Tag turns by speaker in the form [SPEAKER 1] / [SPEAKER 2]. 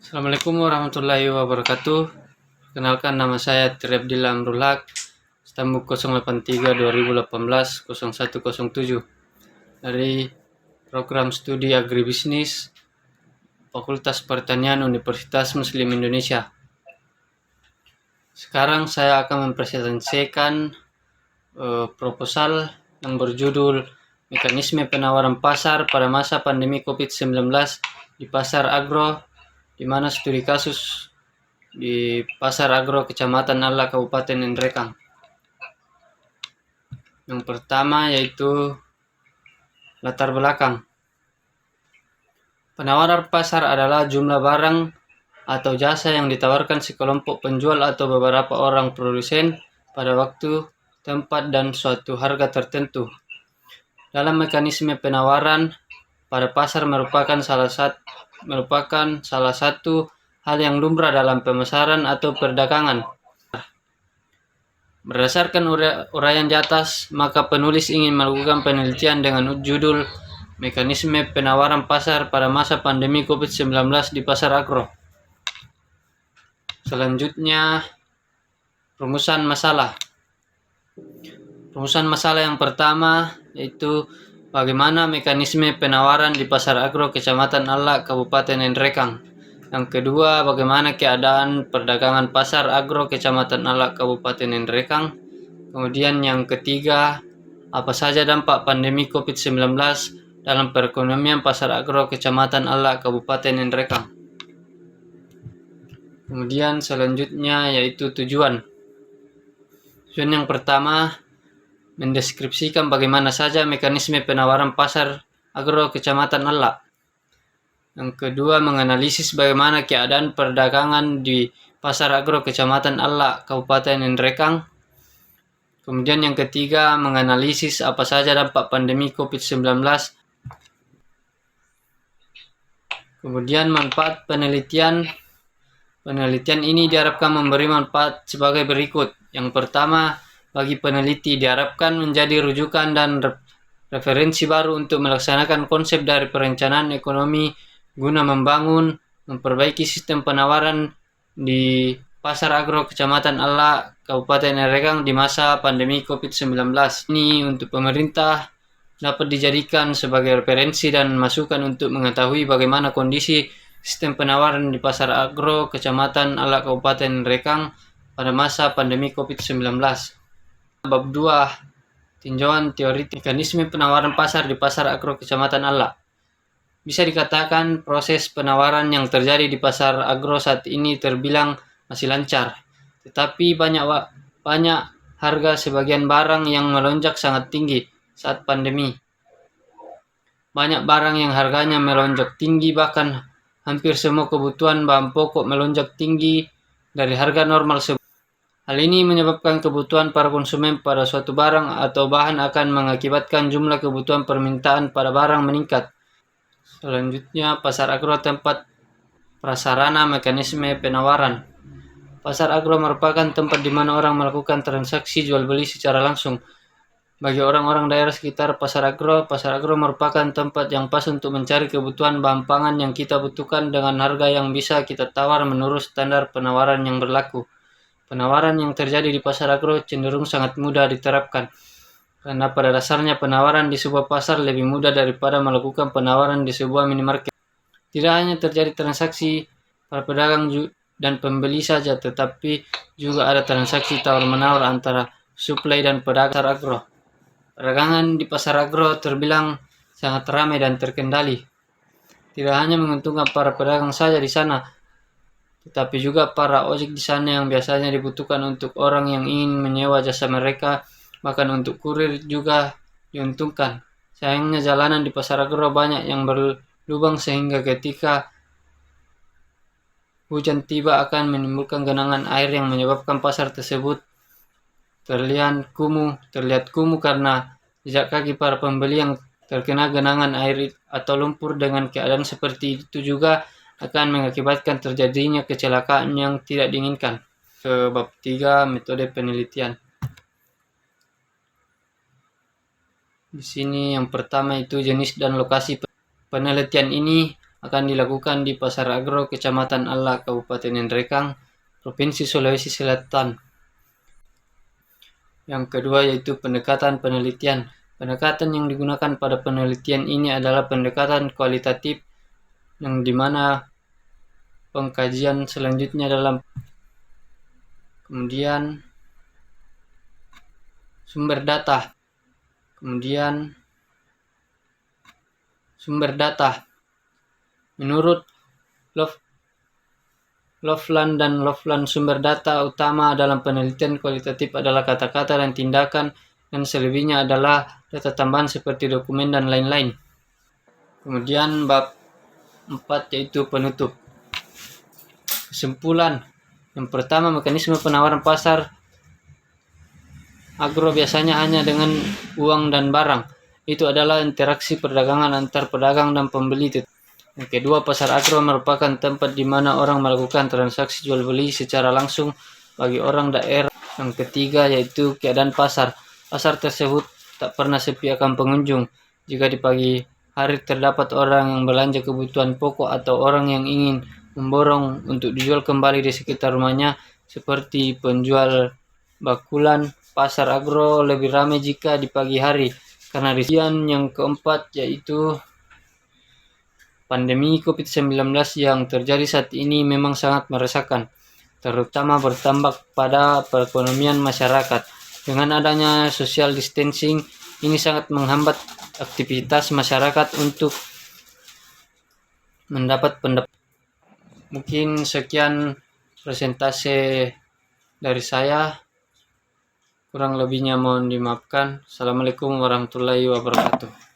[SPEAKER 1] Assalamualaikum warahmatullahi wabarakatuh. Kenalkan, nama saya Triabdillah Amrul Haq, stambuk 083 2018 0107 dari program studi agribisnis Fakultas Pertanian Universitas Muslim Indonesia. Sekarang saya akan mempresentasikan proposal yang berjudul Mekanisme Penawaran Pasar pada Masa Pandemi COVID-19 di Pasar Agro, di mana studi kasus di Pasar Agro Kecamatan Alla Kabupaten Nrekang. Yang pertama yaitu latar belakang. Penawaran pasar adalah jumlah barang atau jasa yang ditawarkan sekelompok penjual atau beberapa orang produsen pada waktu, tempat, dan suatu harga tertentu. Dalam mekanisme penawaran pada pasar merupakan salah satu hal yang lumrah dalam pemasaran atau perdagangan. Berdasarkan uraian di atas, maka penulis ingin melakukan penelitian dengan judul Mekanisme Penawaran Pasar pada Masa Pandemi COVID-19 di Pasar Agro. Selanjutnya, rumusan masalah. Rumusan masalah yang pertama yaitu bagaimana mekanisme penawaran di Pasar Agro Kecamatan Alla Kabupaten Nrekang. Yang kedua, bagaimana keadaan perdagangan Pasar Agro Kecamatan Alla Kabupaten Nrekang. Kemudian yang ketiga, apa saja dampak pandemi COVID-19 dalam perekonomian Pasar Agro Kecamatan Alla Kabupaten Nrekang. Kemudian selanjutnya yaitu tujuan. Tujuan yang pertama, mendeskripsikan bagaimana saja mekanisme penawaran Pasar Agro Kecamatan Alla. Yang kedua, menganalisis bagaimana keadaan perdagangan di Pasar Agro Kecamatan Alla Kabupaten Nrekang. Kemudian yang ketiga, menganalisis apa saja dampak pandemi COVID-19. Kemudian manfaat penelitian. Penelitian ini diharapkan memberi manfaat sebagai berikut. Yang pertama, bagi peneliti diharapkan menjadi rujukan dan referensi baru untuk melaksanakan konsep dari perencanaan ekonomi guna memperbaiki sistem penawaran di Pasar Agro Kecamatan Alla Kabupaten Nrekang di masa pandemi COVID-19. Ini untuk pemerintah dapat dijadikan sebagai referensi dan masukan untuk mengetahui bagaimana kondisi sistem penawaran di Pasar Agro Kecamatan Alla Kabupaten Nrekang pada masa pandemi COVID-19. Bab 2, tinjauan teori mekanisme penawaran pasar di Pasar Agro Kecamatan Alla. Bisa dikatakan proses penawaran yang terjadi di Pasar Agro saat ini terbilang masih lancar, tetapi banyak harga sebagian barang yang melonjak sangat tinggi saat pandemi. Banyak barang yang harganya melonjak tinggi, bahkan hampir semua kebutuhan bahan pokok melonjak tinggi dari harga normal sebelumnya. Hal ini menyebabkan kebutuhan para konsumen pada suatu barang atau bahan akan mengakibatkan jumlah kebutuhan permintaan pada barang meningkat. Selanjutnya, Pasar Agro tempat prasarana mekanisme penawaran. Pasar Agro merupakan tempat di mana orang melakukan transaksi jual beli secara langsung. Bagi orang-orang daerah sekitar Pasar Agro merupakan tempat yang pas untuk mencari kebutuhan bahan pangan yang kita butuhkan dengan harga yang bisa kita tawar menurut standar penawaran yang berlaku. Penawaran yang terjadi di Pasar Agro cenderung sangat mudah diterapkan, karena pada dasarnya penawaran di sebuah pasar lebih mudah daripada melakukan penawaran di sebuah minimarket. Tidak hanya terjadi transaksi para pedagang dan pembeli saja, tetapi juga ada transaksi tawar-menawar antara suplai dan pedagang Pasar Agro. Perdagangan di Pasar Agro terbilang sangat ramai dan terkendali. Tidak hanya menguntungkan para pedagang saja di sana, tetapi juga para ojek di sana yang biasanya dibutuhkan untuk orang yang ingin menyewa jasa mereka. Bahkan untuk kurir juga diuntungkan. Sayangnya jalanan di Pasar Agro banyak yang berlubang sehingga ketika hujan tiba akan menimbulkan genangan air yang menyebabkan pasar tersebut terlihat kumuh karena jejak kaki para pembeli yang terkena genangan air atau lumpur. Dengan keadaan seperti itu juga akan mengakibatkan terjadinya kecelakaan yang tidak diinginkan. Ke bab 3, metode penelitian. Di sini yang pertama itu jenis dan lokasi penelitian ini akan dilakukan di Pasar Agro, Kecamatan Allah, Kabupaten Nrekang, Provinsi Sulawesi Selatan. Yang kedua yaitu pendekatan penelitian. Pendekatan yang digunakan pada penelitian ini adalah pendekatan kualitatif, yang dimana pengkajian selanjutnya dalam kemudian sumber data. Kemudian sumber data. Menurut Loveland dan Loveland, sumber data utama dalam penelitian kualitatif adalah kata-kata dan tindakan, dan selebihnya adalah data tambahan seperti dokumen dan lain-lain. Kemudian bab 4 yaitu penutup. Kesimpulan. Yang pertama, mekanisme penawaran pasar agro biasanya hanya dengan uang dan barang. Itu adalah interaksi perdagangan antar pedagang dan pembeli. Yang kedua, pasar agro merupakan tempat di mana orang melakukan transaksi jual beli secara langsung bagi orang daerah. Yang ketiga yaitu keadaan pasar. Pasar tersebut tak pernah sepi akan pengunjung. Jika di pagi hari terdapat orang yang belanja kebutuhan pokok atau orang yang ingin memborong untuk dijual kembali di sekitar rumahnya, seperti penjual bakulan, pasar agro lebih ramai jika di pagi hari. Karena risiko yang keempat yaitu pandemi COVID-19 yang terjadi saat ini memang sangat meresahkan, terutama berdampak pada perekonomian masyarakat. Dengan adanya social distancing, ini sangat menghambat aktivitas masyarakat untuk mendapat pendapat. Mungkin sekian presentase dari saya. Kurang lebihnya mohon dimaafkan. Assalamualaikum warahmatullahi wabarakatuh.